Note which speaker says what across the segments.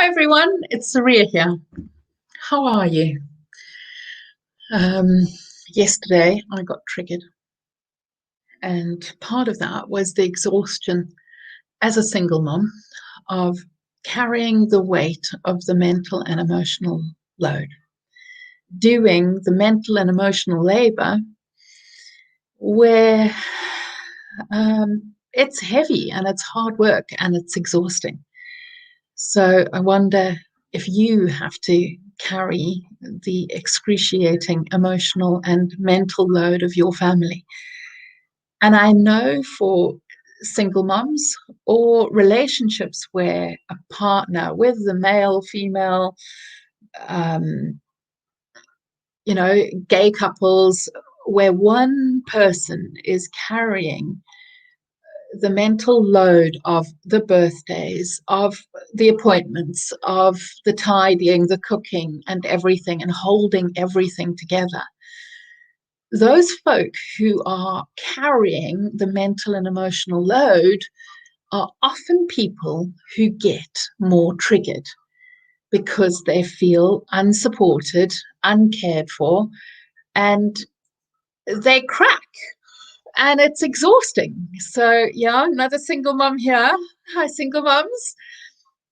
Speaker 1: Hi everyone, it's Saria here. How are you? Um, Yesterday I got triggered, and part of that was the exhaustion as a single mom of carrying the weight of the mental and emotional load, doing the mental and emotional labor where it's heavy and it's hard work and it's exhausting. So I wonder if you have to carry the excruciating emotional and mental load of your family. And I know for single moms or relationships where a partner, whether the male, female, um, gay couples, where one person is carrying the mental load of the birthdays, of the appointments, of the tidying, the cooking, and everything, and holding everything together. Those folk who are carrying the mental and emotional load are often people who get more triggered because they feel unsupported, uncared for, and they crack and it's exhausting. So, yeah, another single mom here. Hi, single moms.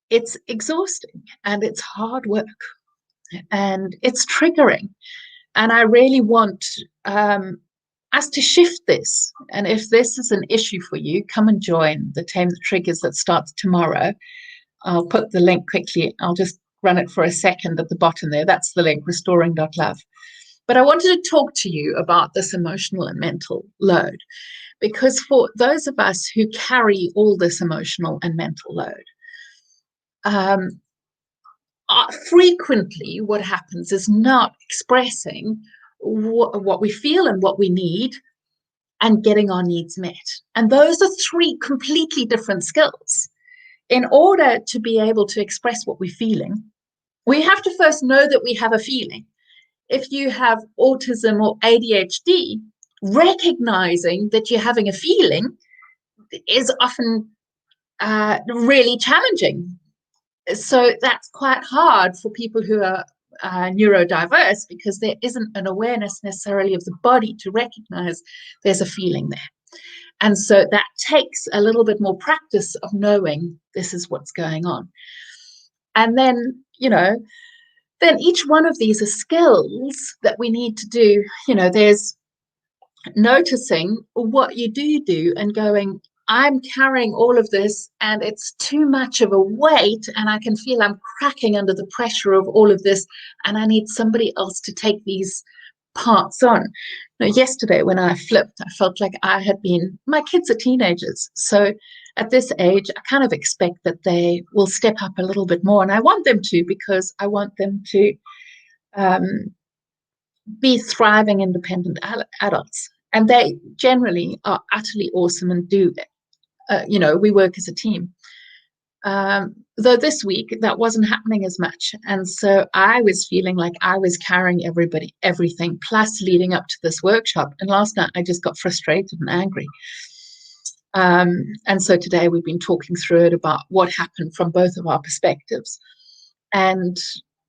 Speaker 1: It's exhausting and it's hard work and it's triggering. And I really want us to shift this. And if this is an issue for you, come and join the Tame the Triggers that starts tomorrow. I'll put the link quickly. I'll just run it for a second at the bottom there. That's the link, restoring.love. But I wanted to talk to you about this emotional and mental load. Because for those of us who carry all this emotional and mental load, frequently what happens is not expressing what we feel and what we need and getting our needs met. And those are three completely different skills. In order to be able to express what we're feeling, we have to first know that we have a feeling. If you have autism or ADHD, recognizing that you're having a feeling is often really challenging. So that's quite hard for people who are neurodiverse because there isn't an awareness necessarily of the body to recognize there's a feeling there. And so that takes a little bit more practice of knowing this is what's going on. And then, then each one of these are skills that we need to do. There's noticing what you do and going, I'm carrying all of this and it's too much of a weight and I can feel I'm cracking under the pressure of all of this and I need somebody else to take these parts on. Yesterday when I flipped, I felt like my kids are teenagers. So at this age, I kind of expect that they will step up a little bit more. And I want them to, because I want them to be thriving, independent adults. And they generally are utterly awesome and do we work as a team. Though this week that wasn't happening as much. And so I was feeling like I was carrying everything, plus leading up to this workshop. And last night I just got frustrated and angry. And so today we've been talking through it about what happened from both of our perspectives. And,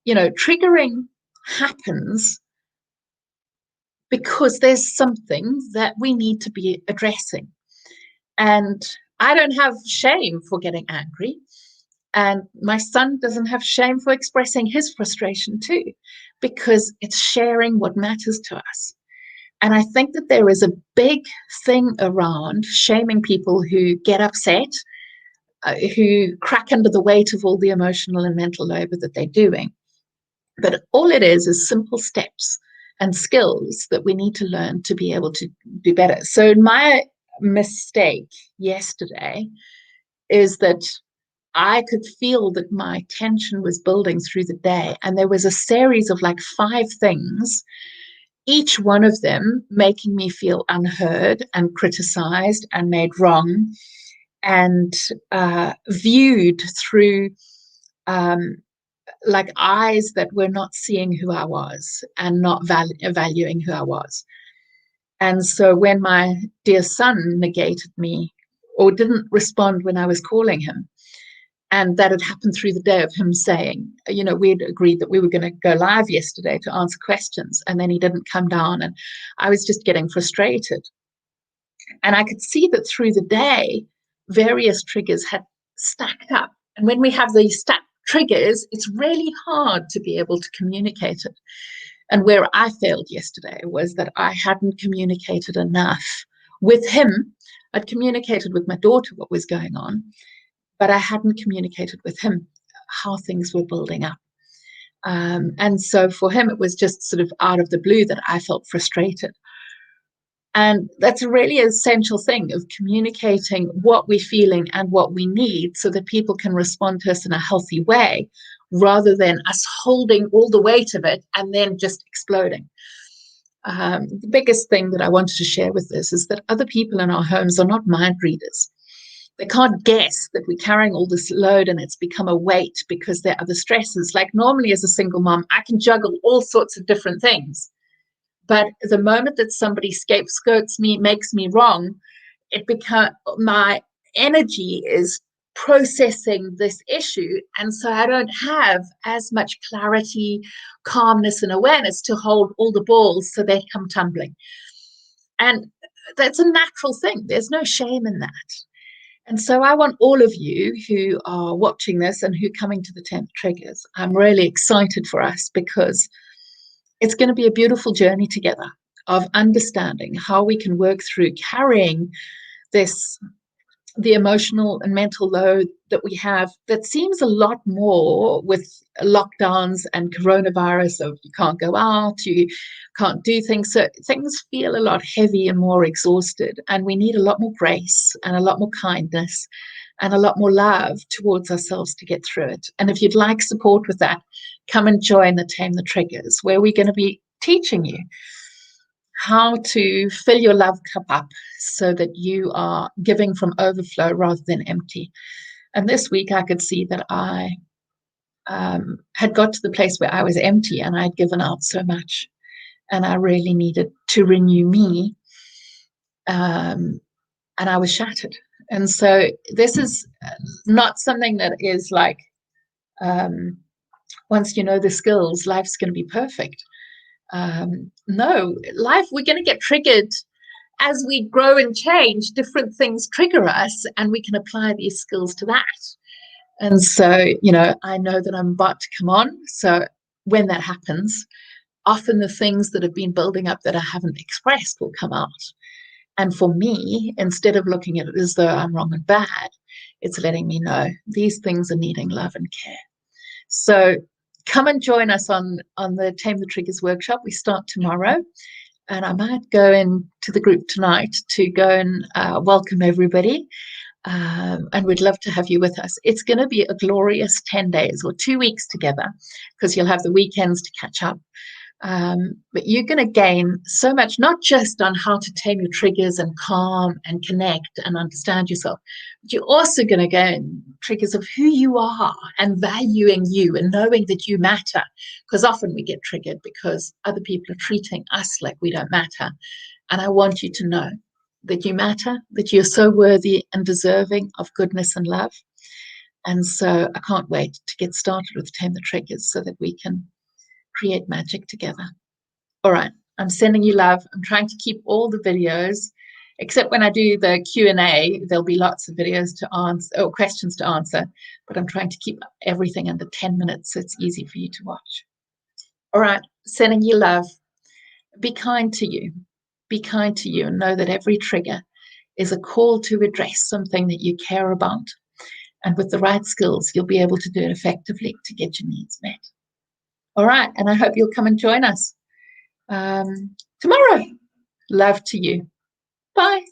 Speaker 1: triggering happens because there's something that we need to be addressing. And I don't have shame for getting angry. And my son doesn't have shame for expressing his frustration too, because it's sharing what matters to us. And I think that there is a big thing around shaming people who get upset, who crack under the weight of all the emotional and mental labor that they're doing. But all it is simple steps and skills that we need to learn to be able to do better. So my mistake yesterday is that I could feel that my tension was building through the day. And there was a series of like 5 things, each one of them making me feel unheard and criticized and made wrong and viewed through like eyes that were not seeing who I was and not valuing who I was. And so when my dear son negated me or didn't respond when I was calling him, And that had happened through the day of him saying, we'd agreed that we were going to go live yesterday to answer questions, and then he didn't come down, and I was just getting frustrated. And I could see that through the day, various triggers had stacked up. And when we have these stacked triggers, it's really hard to be able to communicate it. And where I failed yesterday was that I hadn't communicated enough with him. I'd communicated with my daughter what was going on, but I hadn't communicated with him how things were building up. And so for him, it was just sort of out of the blue that I felt frustrated. And that's a really essential thing of communicating what we're feeling and what we need so that people can respond to us in a healthy way, rather than us holding all the weight of it and then just exploding. The biggest thing that I wanted to share with this is that other people in our homes are not mind readers. They can't guess that we're carrying all this load and it's become a weight because there are other stresses. Like normally as a single mom, I can juggle all sorts of different things. But the moment that somebody scapegoats me, makes me wrong, my energy is processing this issue. And so I don't have as much clarity, calmness, and awareness to hold all the balls so they come tumbling. And that's a natural thing. There's no shame in that. And so I want all of you who are watching this and who are coming to the 10th Triggers, I'm really excited for us, because it's going to be a beautiful journey together of understanding how we can work through carrying the emotional and mental load that we have, that seems a lot more with lockdowns and coronavirus, of you can't go out, you can't do things. So things feel a lot heavy and more exhausted, and we need a lot more grace and a lot more kindness and a lot more love towards ourselves to get through it. And if you'd like support with that, come and join the Tame the Triggers, where we're going to be teaching you how to fill your love cup up so that you are giving from overflow rather than empty. And this week I could see that I had got to the place where I was empty and I'd given out so much, and I really needed to renew me, and I was shattered. And so this is not something that is like, once you know the skills, life's going to be perfect. No, life, we're going to get triggered as we grow and change. Different things trigger us, and we can apply these skills to that. And so, I know that I'm about to come on. So when that happens, often the things that have been building up that I haven't expressed will come out. And for me, instead of looking at it as though I'm wrong and bad, it's letting me know these things are needing love and care. So come and join us on the Tame the Triggers workshop. We start tomorrow, and I might go into the group tonight to go and welcome everybody. And we'd love to have you with us. It's going to be a glorious 10 days or 2 weeks together, because you'll have the weekends to catch up. But you're going to gain so much, not just on how to tame your triggers and calm and connect and understand yourself, but you're also going to gain triggers of who you are and valuing you and knowing that you matter. Because often we get triggered because other people are treating us like we don't matter. And I want you to know that you matter, that you're so worthy and deserving of goodness and love. And so I can't wait to get started with Tame the Triggers so that we can create magic together. All right, I'm sending you love. I'm trying to keep all the videos, except when I do the Q&A, there'll be lots of videos to answer, or questions to answer, but I'm trying to keep everything under 10 minutes so it's easy for you to watch. All right, sending you love. Be kind to you. Be kind to you, and know that every trigger is a call to address something that you care about. And with the right skills, you'll be able to do it effectively to get your needs met. All right, and I hope you'll come and join us tomorrow. Love to you. Bye.